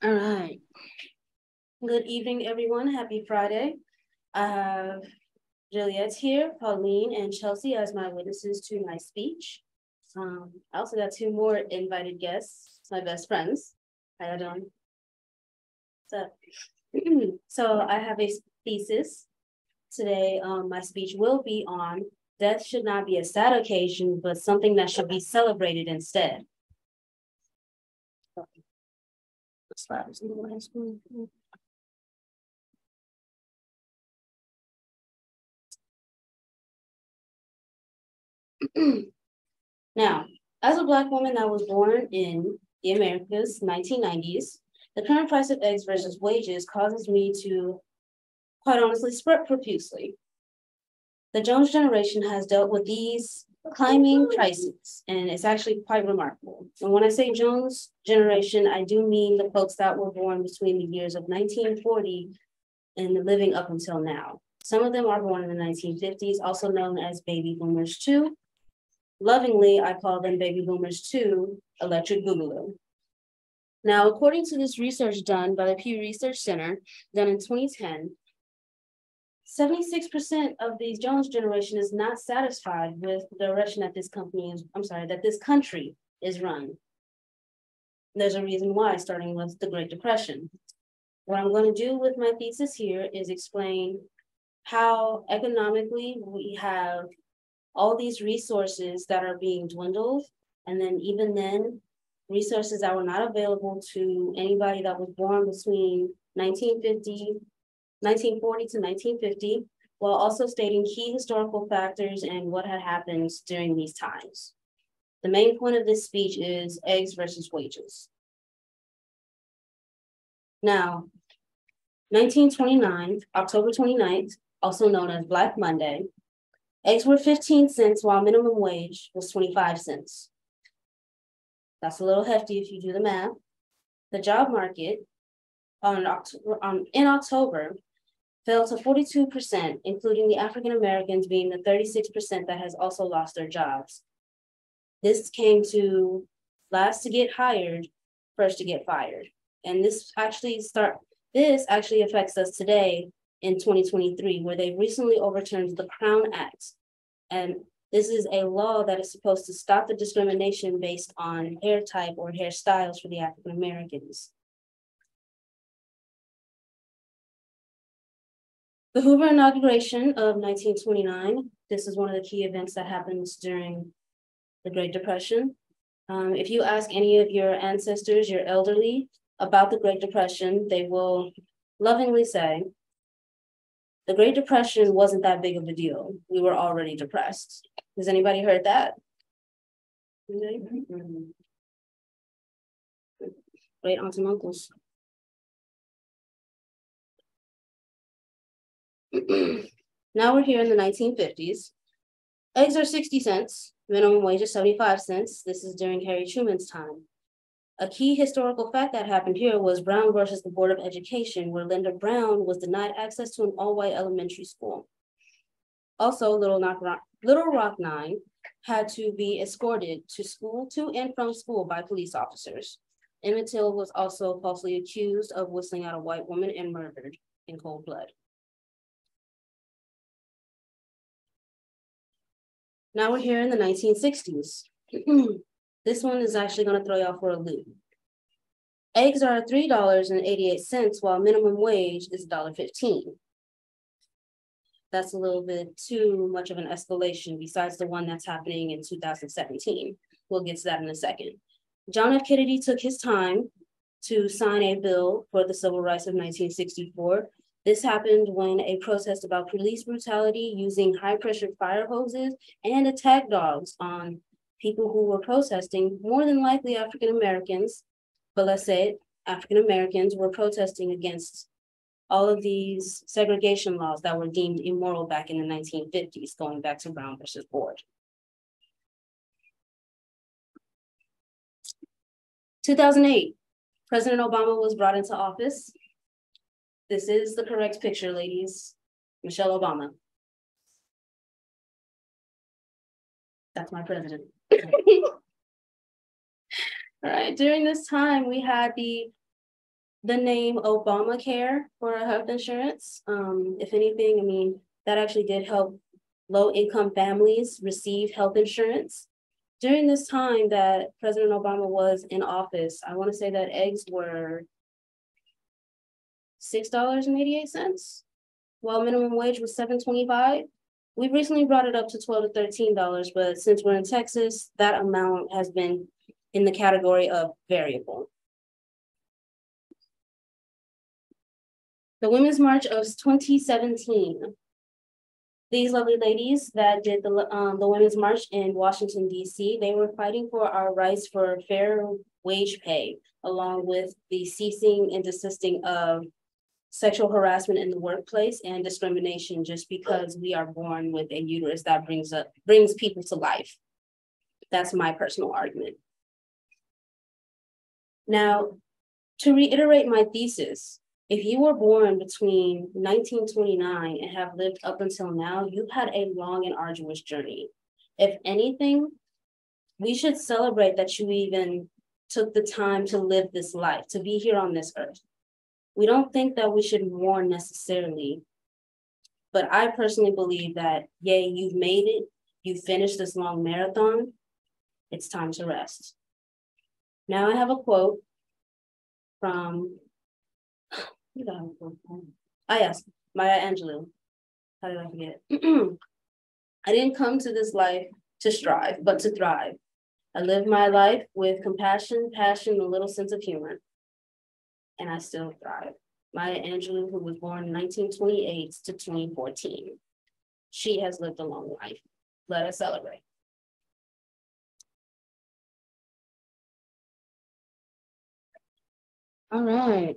All right. Good evening, everyone. Happy Friday. I have Juliet here, Pauline, and Chelsea as my witnesses to my speech. I also got two more invited guests, my best friends. How y'all doing? So, so I have a thesis today. My speech will be on death should not be a sad occasion, but something that should be celebrated instead. Now, as a Black woman that was born in the Americas, 1990s, the current price of eggs versus wages causes me to, quite honestly, sweat profusely. The Jones generation has dealt with these climbing prices, and it's actually quite remarkable. And when I say Jones generation, I do mean the folks that were born between the years of 1940 and living up until now. Some of them are born in the 1950s, also known as baby boomers too. Lovingly, I call them baby boomers too, electric boogaloo. Now, according to this research done by the Pew Research Center, done in 2010, 76% of the Jones generation is not satisfied with the direction that this that this country is run. There's a reason why, starting with the Great Depression. What I'm going to do with my thesis here is explain how economically we have all these resources that are being dwindled, and then even then, resources that were not available to anybody that was born between 1940 to 1950, while also stating key historical factors and what had happened during these times. The main point of this speech is eggs versus wages. Now, 1929, October 29th, also known as Black Monday, eggs were 15 cents while minimum wage was 25 cents. That's a little hefty if you do the math. The job market in October fell to 42%, including the African Americans being the 36% that has also lost their jobs. This came to last to get hired, first to get fired. And this actually affects us today in 2023, where they recently overturned the Crown Act. And this is a law that is supposed to stop the discrimination based on hair type or hairstyles for the African Americans. The Hoover inauguration of 1929, this is one of the key events that happens during the Great Depression. If you ask any of your ancestors, your elderly, about the Great Depression, they will lovingly say, the Great Depression wasn't that big of a deal. We were already depressed. Has anybody heard that? Great aunts and uncles. Now we're here in the 1950s. Eggs are 60 cents. Minimum wage is 75 cents. This is during Harry Truman's time. A key historical fact that happened here was Brown versus the Board of Education, where Linda Brown was denied access to an all-white elementary school. Also, Little Rock 9 had to be escorted to and from school by police officers. Emmett Till was also falsely accused of whistling at a white woman and murdered in cold blood. Now we're here in the 1960s. This one is actually going to throw y'all for a loop. Eggs are $3.88, while minimum wage is $1.15. That's a little bit too much of an escalation besides the one that's happening in 2017. We'll get to that in a second. John F. Kennedy took his time to sign a bill for the civil rights of 1964. This happened when a protest about police brutality using high-pressure fire hoses and attack dogs on people who were protesting, more than likely African Americans, but let's say it, African Americans were protesting against all of these segregation laws that were deemed immoral back in the 1950s, going back to Brown versus Board. 2008, President Obama was brought into office. This is the correct picture, ladies. Michelle Obama. That's my president. All right, during this time, we had the the name Obamacare for health insurance. If anything, I mean, that actually did help low-income families receive health insurance. During this time that President Obama was in office, I want to say that eggs were $6.88, while minimum wage was $7.25. We've recently brought it up to $12 to $13, but since we're in Texas, that amount has been in the category of variable. The Women's March of 2017. These lovely ladies that did the Women's March in Washington, D.C., they were fighting for our rights for fair wage pay, along with the ceasing and desisting of sexual harassment in the workplace and discrimination just because we are born with a uterus that brings people to life. That's my personal argument. Now, to reiterate my thesis, if you were born between 1929 and have lived up until now, you've had a long and arduous journey. If anything, we should celebrate that you even took the time to live this life, to be here on this earth. We don't think that we should mourn necessarily, but I personally believe that, yay, you've made it, you finished this long marathon, it's time to rest. Now I have a quote from, yes, Maya Angelou. How did I forget? I didn't come to this life to strive, but to thrive. I live my life with compassion, passion, and a little sense of humor, and I still thrive. Maya Angelou, who was born in 1928 to 2014. She has lived a long life. Let us celebrate. All right.